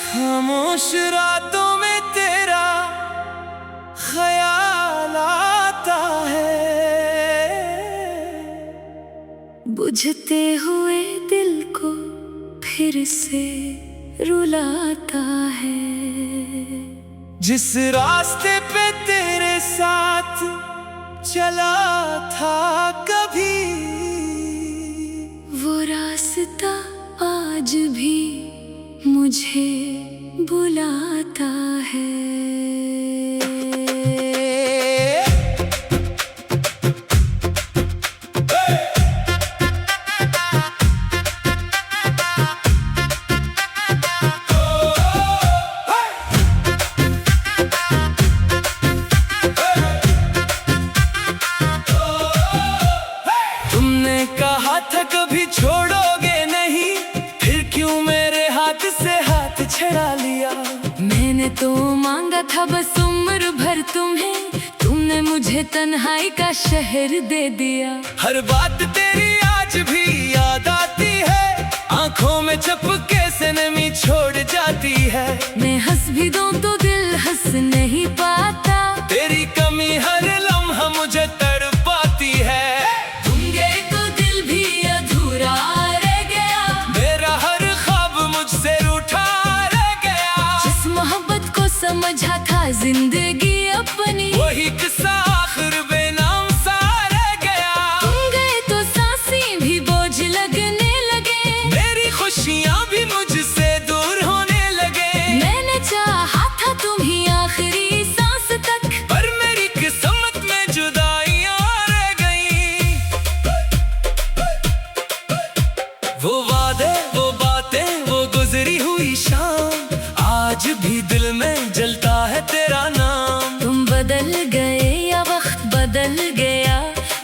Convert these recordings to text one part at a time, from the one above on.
खामोश रातों में तेरा ख्याल आता है, बुझते हुए दिल को फिर से रुलाता है। जिस रास्ते पे तेरे साथ चला था कभी, वो रास्ता आज भी मुझे बुलाता है। तुमने कहा था कभी छोड़ोगे नहीं, फिर क्यों मेरे हाथ से हाथ छड़ा लिया। मैंने तो मांगा था बस उम्र भर तुम्हें, तुमने मुझे तन्हाई का शहर दे दिया। हर बात तेरी आज भी याद आती है, आंखों में चपके से नमी छोड़ जाती है। मैं हंस भी दूं तो दिल हंस नहीं पाता, तेरी कमी हर लम्हा मुझे तड़पाती है। तुम गए तो दिल भी अधूरा रह गया, मेरा हर ख्वाब मुझसे रूठा रह गया। जिस मोहब्बत को समझा था जिंदगी अपनी, वही किस्सा आखिर बेनाम सा रह गया। तुम गए तो सांसें भी बोझ लगने लगे, मेरी खुशियाँ भी मुझसे दूर होने लगे। मैंने चाहा था तुम ही आखिरी सांस तक, पर मेरी किस्मत में जुदाइयाँ रह गई। वो वादे, वो बातें, वो गुजरी हुई शाम, आज भी दिल में जलता है तेरा नाम। तुम बदल गए या वक्त बदल गया,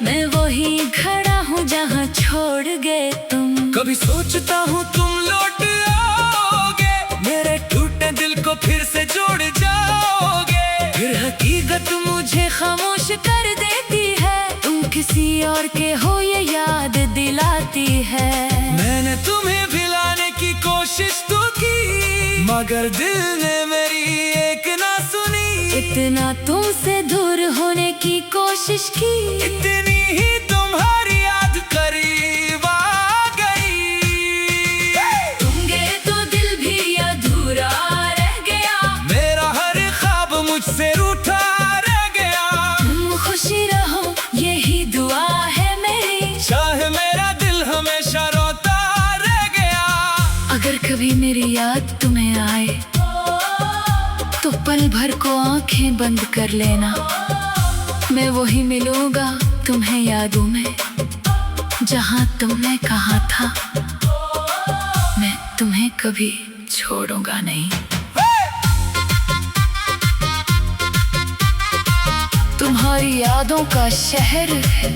मैं वही खड़ा हूँ जहाँ छोड़ गए तुम। कभी सोचता हूँ तुम लौट आओगे, मेरे टूटे दिल को फिर से जोड़ जाओगे। फिर हकीकत मुझे खामोश कर देती है, तुम किसी और के हो ये याद दिलाती है। मैंने तुम्हें भिलाने की कोशिश तो की, मगर दिल ने मेरी एक ना सुनी। इतना तुमसे दूर होने की कोशिश की, इतनी ही तुम्हारी याद करीब आ गई। तुम गए तो दिल भी अधूरा रह गया, मेरा हर ख्वाब मुझसे रूठा रह गया। तुम खुशी रहो यही दुआ है मेरी, चाहे मेरा दिल हमेशा रोता रह गया। अगर कभी मेरी याद तुम्हें आए तो पल भर को आंखें बंद कर लेना, मैं वही मिलूंगा तुम्हें यादों में जहां तुमने कहा था मैं तुम्हें कभी छोड़ूंगा नहीं। तुम्हारी यादों का शहर है,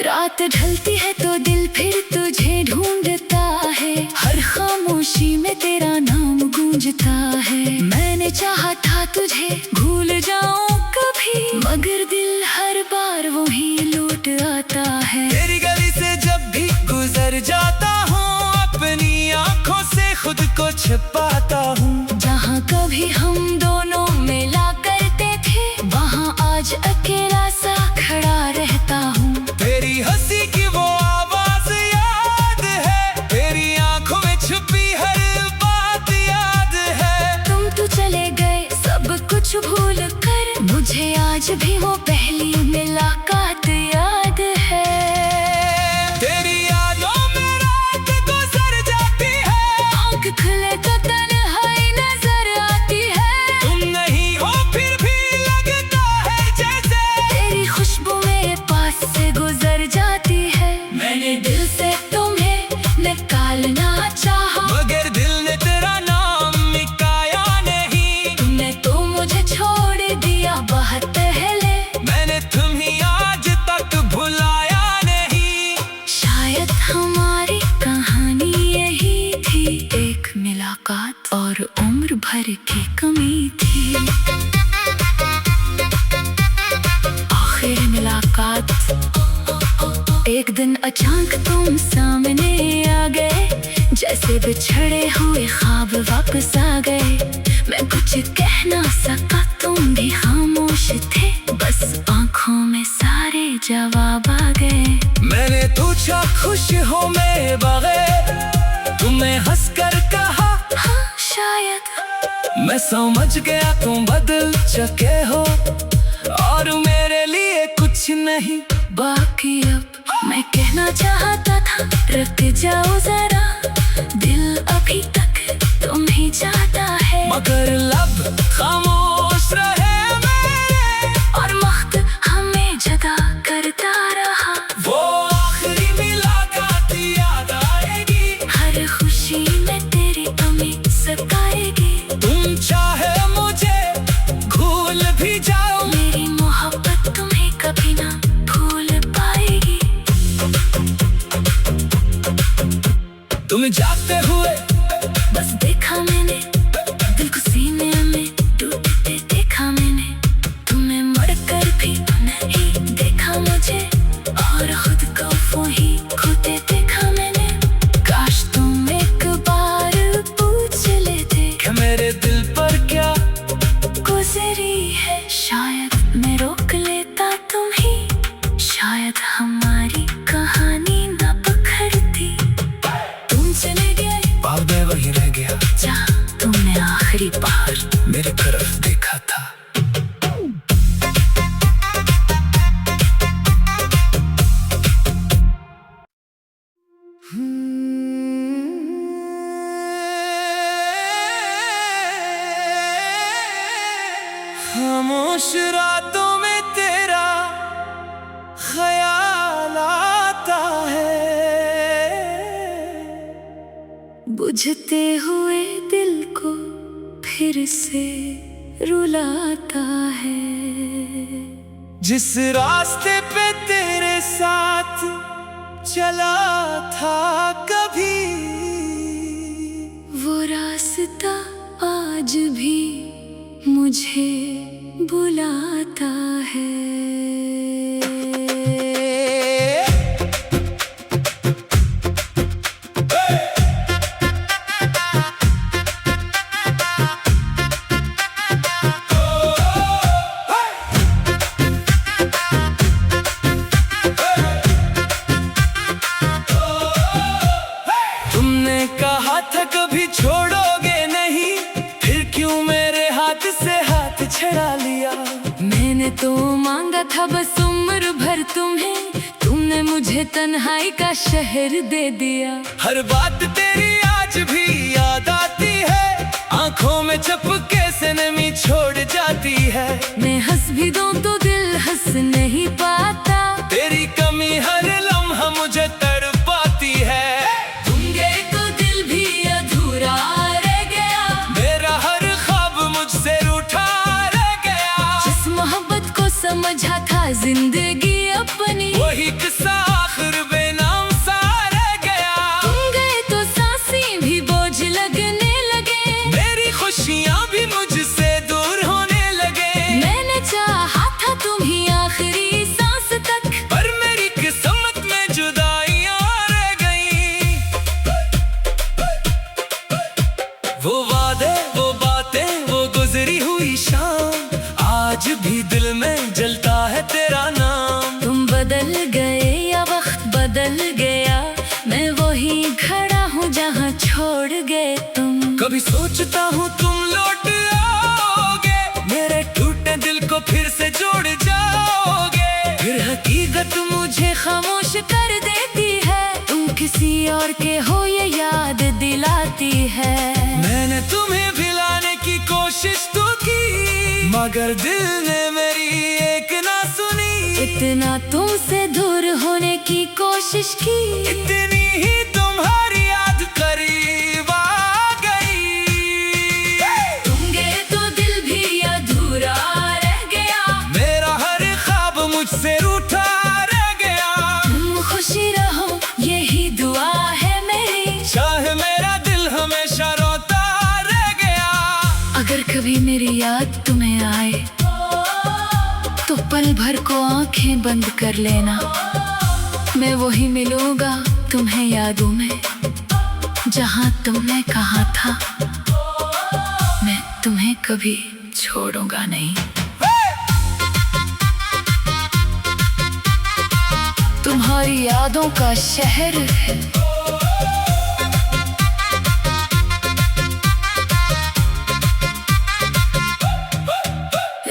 रात ढलती है तो दिल फिर तुझे ढूंढता है, हर खामोशी में तेरा नाम गूंजता है। मैंने चाहा था तुझे भूल जाऊं कभी, मगर दिल हर बार वही लौट आता है। तेरी गली से जब भी गुजर जाता हूँ, अपनी आंखों से खुद को छिपाता हूँ। जहाँ कभी हम दोनों मिला करते थे, वहाँ आज अकेला सा खड़ा रहता हूँ। तेरी हंसी की वो आवाज याद है, तेरी आंखों में छुपी हर बात याद है। तुम तो चले गए सब कुछ भूल कर, मुझे आज भी वो पहली मुलाकात याद है। तेरी यादों में रात गुजर जाती है, आँख खुले तो तन्हाई नजर आती है। तुम नहीं हो फिर भी लगता है जैसे तेरी खुशबू मेरे पास से गुजर जाती है। मैंने दिल से तुम्हें निकालना चाहा, मगर दिल ने तेरा नाम मिटाया नहीं। तुमने तो मुझे छोड़ दिया बहुत पहले, मैंने तुम्हें आज तक और उम्र भर की कमी थी। आखिर मुलाकात, एक दिन अचानक तुम सामने आ गए, जैसे बिछड़े हुए ख्वाब वापस आ गए। मैं कुछ कह ना सका, तुम भी खामोश थे, बस आंखों में सारे जवाब आ गए। मैंने पूछा खुश हो मेरे बगैर, तुमने हंसकर कहा हाँ शायद। मैं समझ गया तुम बदल चुके हो, और मेरे लिए कुछ नहीं बाकी। अब मैं कहना चाहता था, रुक जाओ जरा, दिल अभी तक तुम ही चाहता है। मगर लब खामोश रहे मेरे, और वक्त हमें जुदा करता रहा। वो आखिरी मुलाकात याद आएगी, हर खुशी में तेरी कमी सताएगी। तुम चाहे मुझे भूल भी जाओ, मेरी मोहब्बत तुम्हें कभी ना भूल पाएगी। तुम जाते हुए बस देखा मैंने, दिल को सीने में टूटते देखा मैंने। तुम्हें मुड़कर भी नहीं देखा मुझे, और खुद को वही खोते देखा मैंने। काश तुम एक बार पूछ लेते कि मेरे दिल पर क्या गुजरी है। शायद मैं रोक लेता तुम्हें, शायद हमारी कहानी ना पकड़ती। तुम चले गए, बाब वही रह गया जहाँ तुमने आखिरी बार मेरी तरफ देखा था। खामोश रातों में तेरा ख्याल आता है, बुझते हुए दिल को फिर से रुलाता है। जिस रास्ते पे तेरे साथ चला था कभी, वो रास्ता आज भी मुझे बुलाता है। तुमने कहा था कभी छोड़ोगे नहीं, फिर क्यों मेरे हाथ से हाथ छड़ा लिया। मैंने तो मांगा था बस उम्र भर तुम्हें, तुमने मुझे तन्हाई का शहर दे दिया। हर बात तेरी आज भी याद आती है, आंखों में चपके से नमी छोड़ जाती है। मैं हंस भी दूं तो दिल हंस नहीं पाता, तेरी कमी हर लम्हा मुझे तड़पाती है। तुम गए तो दिल भी अधूरा रह गया, मेरा हर ख्वाब मुझसे रूठा रह गया। जिस मोहब्बत को समझा था जिंदगी अपनी, वही किस्सा आखिर बेनाम सा रह गया। तुम गए तो सांसें भी बोझ लगने लगे, मेरी खुशियाँ भी मुझसे दूर होने लगे। मैंने चाहा था तुम ही आखिरी सांस तक, पर मेरी किस्मत में जुदाइयाँ रह गई। वो वादे, वो बातें, वो गुजरी हुई शाम, आज भी दिल में जलता है तेरा नाम। तुम बदल गए या वक्त बदल गया, मैं वही खड़ा हूँ जहाँ छोड़ गए तुम। कभी सोचता हूँ तुम लौट आओगे, मेरे टूटे दिल को फिर से जोड़ जाओगे। फिर हकीकत मुझे खामोश कर देती है, तुम किसी और के हो ये याद दिलाती है। मैंने तुम्हें भुलाने की कोशिश तो की, मगर दिल ने मेरी एक ना सुनी। इतना तुमसे दूर होने की कोशिश की, इतनी ही तुम्हारी याद करीब आ गई। तुम गए तो दिल भी अधूरा रह गया, मेरा हर ख्वाब मुझसे रूठा रह गया। तुम खुशी रहो यही दुआ है मेरी, चाहे मेरा दिल हमेशा रोता रह अगर कभी मेरी याद तुम्हें आए तो पल भर को आंखें बंद कर लेना। मैं वही मिलूंगा तुम्हें यादों में जहां तुमने कहा था मैं तुम्हें कभी छोड़ूंगा नहीं। तुम्हारी यादों का शहर है,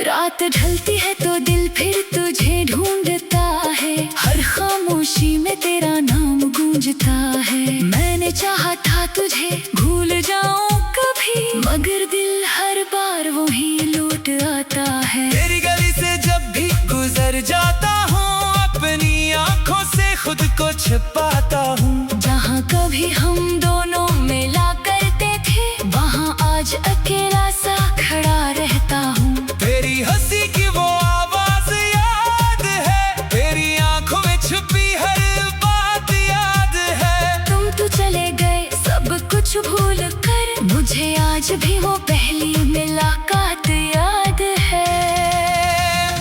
रात ढलती है तो दिल फिर तुझे ढूंढता है, हर खामोशी में तेरा नाम गूंजता है। मैंने चाहा था तुझे भूल जाऊं कभी, मगर दिल हर बार वही लौट आता है। तेरी गली से जब भी गुजर जाता हूँ, अपनी आंखों से खुद को छिपाता हूँ। जहाँ कभी हम दोनों मिला करते थे, वहाँ आज अकेला सा खड़ा रहता हूँ। तेरी हंसी की वो आवाज याद है, तेरी आंखों में छुपी हर बात याद है। तुम तो चले गए सब कुछ भूल कर, मुझे आज भी वो पहली मुलाकात याद है।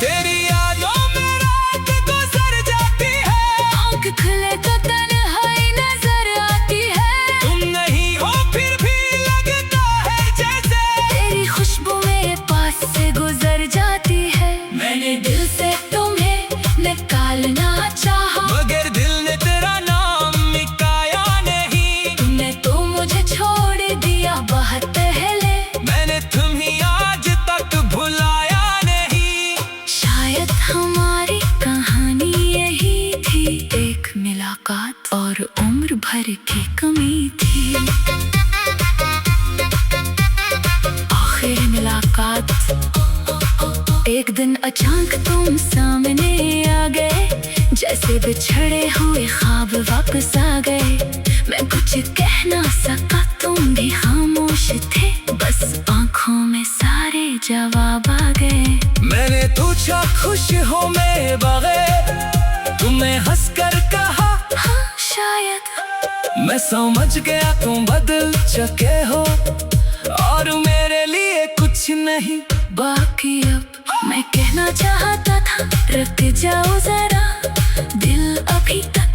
तेरी यादों में रात गुजर जाती है, आँख खुले तो तन्हाई नजर आती है। तुम नहीं हो फिर भी लगता है जैसे तेरी खुशबू मेरे पास से गुजर जाती है। मैंने दिल से तुम्हें निकालना चाहा, मगर दिल ने तेरा नाम मिटाया नहीं। तुमने तो मुझे छोड़ दिया बहुत पहले, मैंने तुम्हें आज तक भुलाया नहीं। शायद हमारी कहानी यही थी, एक मुलाकात और उम्र भर की कमी थी। आखिर मुलाकात, एक दिन अचानक तुम सामने आ गए, जैसे बिछड़े हुए ख्वाब वापस आ गए। मैं कुछ कह ना सका, तुम भी खामोश थे, बस आंखों में सारे जवाब आ गए। मैंने पूछा खुश हो मेरे बगैर, तुमने हंसकर कहा हाँ शायद। मैं समझ गया तुम बदल चुके हो, और मेरे लिए कुछ नहीं बाकी। अब मैं कहना चाहता था रुक जाओ जरा, दिल अभी तक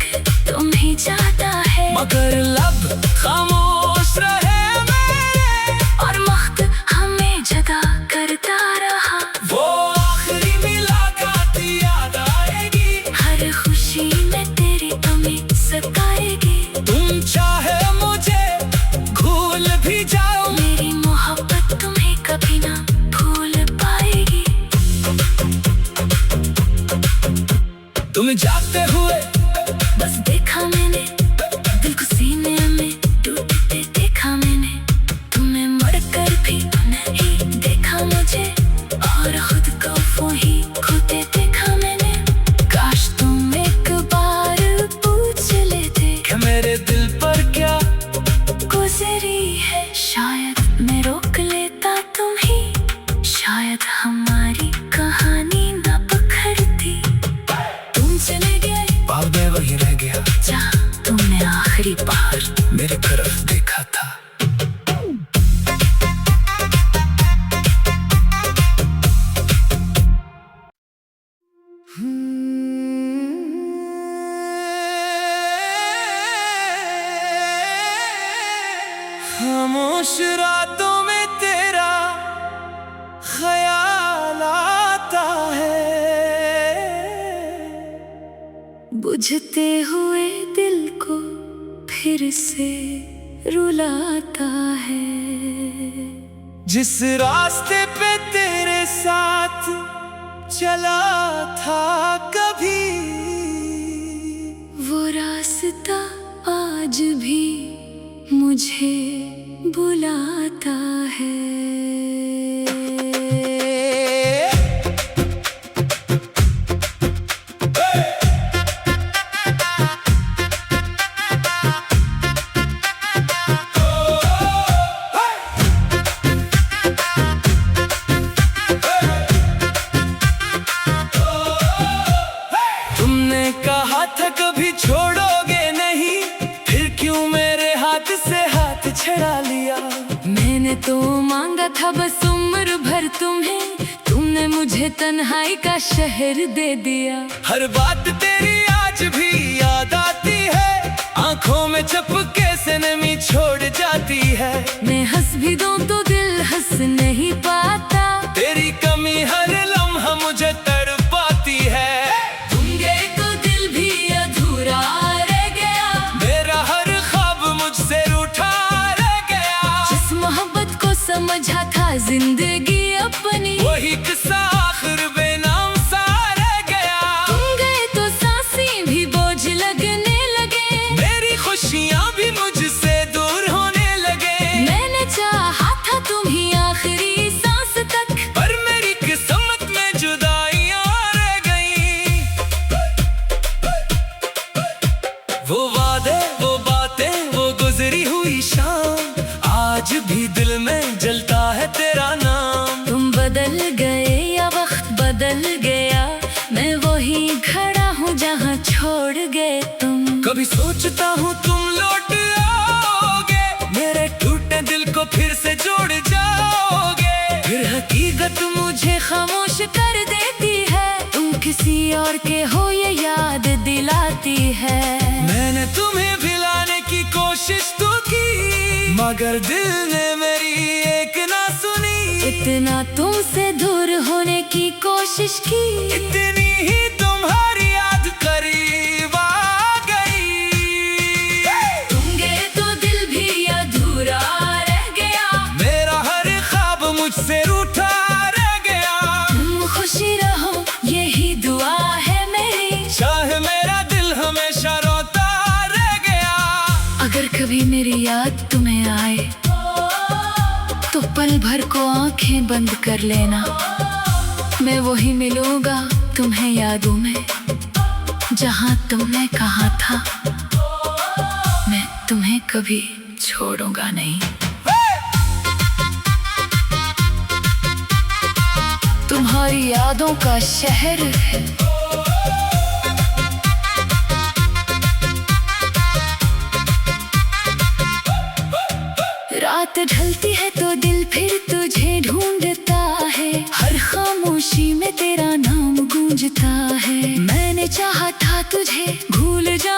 तुम ही चाहता है। मगर लब खामोश रहे मेरे, और वक्त हमें जगा करता रहा। वो आखिरी मुलाकात याद आएगी, हर खुशी में तेरी कमी सताएगी। तुम चाहे मुझे भूल भी जाओ, मेरी मोहब्बत तुम्हें कभी ना भूल पाएगी। तुम जाते हुए बस देखा मैंने, दिल को सीने में टूटते देखा मैंने। तुम्हें मरकर भी नहीं देखा मुझे, और खुद को वही खोते देखा मैंने। काश तुम एक बार पूछ लेते कि मेरे दिल पर क्या गुजरी है। शायद मैं रोक लेता तुम्हें, शायद हमारी कहानी ना पखरती। तुम चले गए, बाब वही रह गया जहाँ तुमने आखिरी बार मेरी तरफ देखा था। खामोश रातों में तेरा ख्याल आता है, बुझते हुए दिल को फिर से रुलाता है। जिस रास्ते पे तेरे साथ चला था कभी, वो रास्ता आज भी मुझे बुलाता है। तुमने कहा था कभी छोड़ोगे नहीं, फिर क्यों मेरे हाथ से हाथ छड़ा लिया। मैंने तो मांगा था बस उम्र भर तुम्हें, तुमने मुझे तन्हाई का शहर दे दिया। हर बात तेरी आज भी याद आती है, आंखों में चपके से नमी छोड़ जाती है। मैं हंस भी दूं तो दिल हंस नहीं पाता, तेरी कमी हर लम्हा मुझे तड़पाती है। तुम गए तो दिल भी अधूरा रह गया, मेरा हर ख्वाब मुझसे रूठा रह गया। जिस मोहब्बत को समझा था जिंदगी अपनी, वही किस्सा आखिर बेनाम सा रह गया। तुम गए तो सांसें भी बोझ लगने लगे, मेरी खुशियाँ भी मुझसे दूर होने लगे। मैंने चाहा था तुम ही आखिरी सांस तक, पर मेरी किस्मत में जुदाइयाँ रह गई। वो वादे, वो बातें, वो गुजरी हुई शाम, आज भी दिल में जलता है तेरा नाम। तुम बदल गए या वक्त बदल गया, मैं वही खड़ा हूँ जहाँ छोड़ गए तुम। कभी सोचता हूँ तुम लौट आओगे, मेरे टूटे दिल को फिर से जोड़ जाओगे। फिर हकीकत मुझे खामोश कर देती है, तुम किसी और के हो ये याद दिलाती है। मैंने तुम्हें भुलाने की कोशिश तो की, मगर दिल ने मेरी एक ना सुनी। इतना तुमसे दूर होने की कोशिश की, इतनी ही तुम्हारी याद करीब आ गई। तुम गए तो दिल भी अधूरा रह गया, मेरा हर ख्वाब मुझसे रूठा रह गया। तुम खुशी रहो यही दुआ है मेरी, चाहे मेरा दिल हमेशा रोता रह गया। अगर कभी मेरी याद तुम्हें आए तो पल भर को आंखें बंद कर लेना। मैं वही मिलूंगा तुम्हें यादों में, जहां तुमने कहा था मैं तुम्हें कभी छोड़ूंगा नहीं। तुम्हारी यादों का शहर है, रात ढलती है तो दिल फिर तुझे ढूंढता है, हर खामोशी में तेरा नाम गूंजता है। मैंने चाहा था तुझे भूल जा